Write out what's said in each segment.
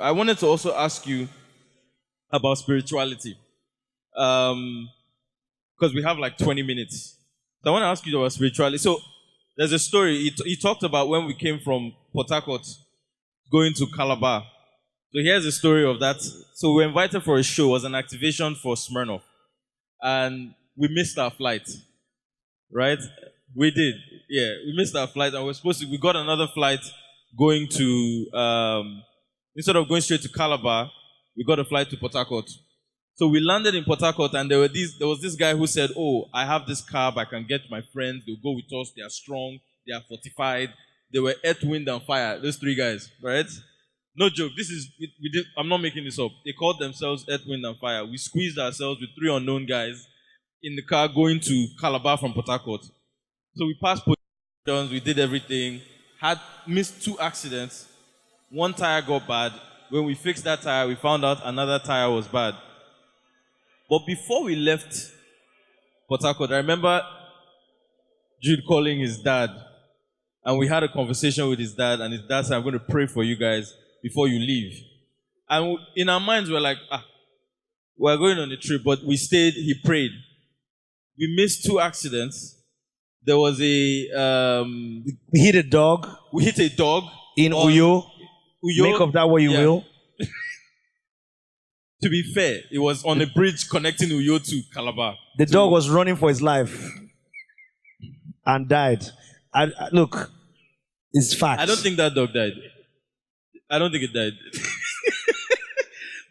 I wanted to also ask you about spirituality, because we have like 20 minutes. So I want to ask you about spirituality. So there's a story. He talked about when we came from Port Harcourt going to Calabar. So here's the story of that. So we were invited for a show. It was an activation for Smirnoff. And we missed our flight, right? We did. Yeah, we missed our flight. And we got another flight going to, instead of going straight to Calabar, we got a flight to Port Harcourt. So we landed in Port Harcourt, and there was this guy who said, "Oh, I have this cab. I can get my friends. They'll go with us. They are strong. They are fortified. They were earth, wind, and fire. Those three guys, right? No joke. I'm not making this up. They called themselves Earth, Wind, and Fire. We squeezed ourselves with three unknown guys in the car going to Calabar from Port Harcourt. So we passed positions. We did everything. Had missed 2 accidents. One tire got bad. When we fixed that tire, we found out another tire was bad. But before we left Port Harcourt, I remember Jude calling his dad, and we had a conversation with his dad, and his dad said, "I'm going to pray for you guys before you leave." And in our minds, we're like, we're going on a trip, but we stayed, he prayed. We missed 2 accidents. There was We hit a dog we hit a dog in on Uyo. Uyo. Make of that what you Yeah. will. To be fair, it was on a bridge connecting Uyo to Calabar. The dog was running for his life and died. Look, it's fact. I don't think that dog died. I don't think it died.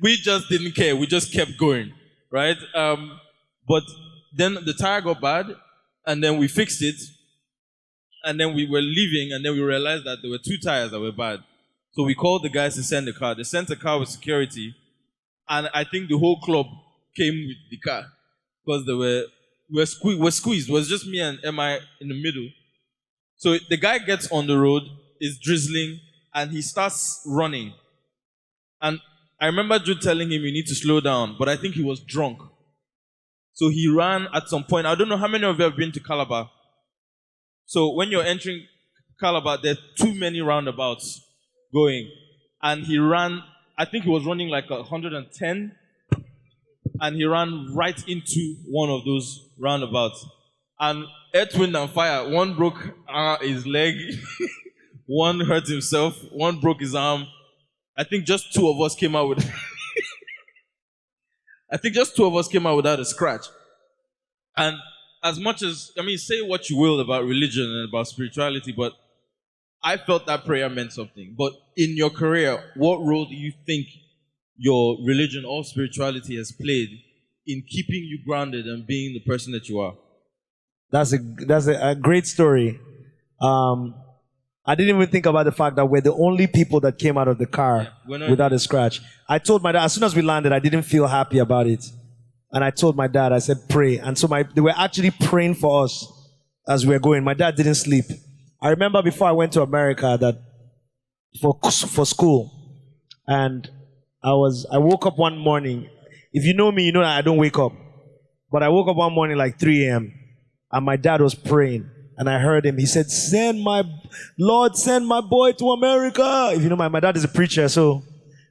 We just didn't care. We just kept going, right? But then the tire got bad, and then we fixed it, and then we were leaving, and then we realized that there were 2 tires that were bad. So we called the guys to send the car. They sent a car with security, and I think the whole club came with the car because we're squeezed. It was just me and MI in the middle. So the guy gets on the road, it's drizzling, and he starts running. And I remember Jude telling him, "You need to slow down," but I think he was drunk. So he ran at some point. I don't know how many of you have been to Calabar. So when you're entering Calabar, there are too many roundabouts going. And he ran, I think he was running like 110, and he ran right into one of those roundabouts. And Earth, Wind, and Fire, one broke his leg, one hurt himself, one broke his arm. I think just 2 of us came out with without a scratch. And as much as, say what you will about religion and about spirituality, but I felt that prayer meant something. But in your career, what role do you think your religion or spirituality has played in keeping you grounded and being the person that you are? That's a great story. I didn't even think about the fact that we're the only people that came out of the car without a scratch. I told my dad, as soon as we landed, I didn't feel happy about it. And I told my dad, I said, pray. And so they were actually praying for us as we were going. My dad didn't sleep. I remember before I went to America that for school, and I woke up one morning. If you know me, you know that I don't wake up. But I woke up one morning like 3 a.m. and my dad was praying. And I heard him. He said, send my boy to America. If you know, my dad is a preacher. So,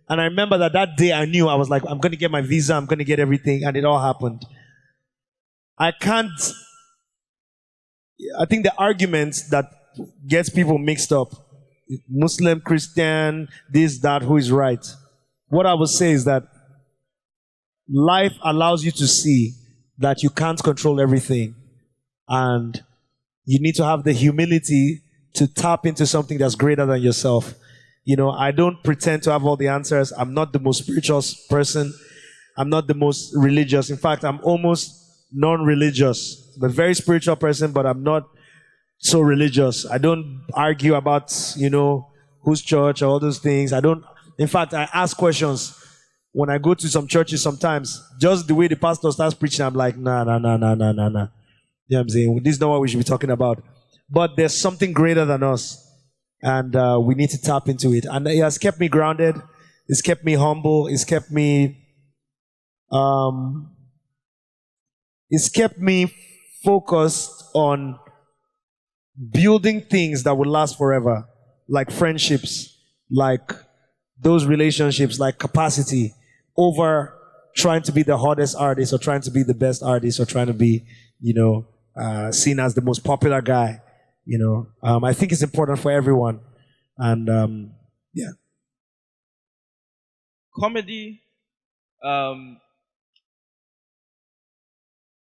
and I remember that day I knew, I was like, I'm going to get my visa. I'm going to get everything. And it all happened. I think the arguments that gets people mixed up, Muslim, Christian, this, that, who is right. What I would say is that life allows you to see that you can't control everything. And you need to have the humility to tap into something that's greater than yourself. You know, I don't pretend to have all the answers. I'm not the most spiritual person. I'm not the most religious. In fact, I'm almost non-religious. I'm a very spiritual person, but I'm not so religious. I don't argue about, whose church or all those things. In fact, I ask questions. When I go to some churches sometimes, just the way the pastor starts preaching, I'm like, nah. You know what I'm saying? This is not what we should be talking about. But there's something greater than us. And we need to tap into it. And it has kept me grounded. It's kept me humble. It's kept me focused on building things that will last forever. Like friendships. Like those relationships like capacity over trying to be the hottest artist or trying to be the best artist or trying to be, seen as the most popular guy. I think it's important for everyone. And yeah. Comedy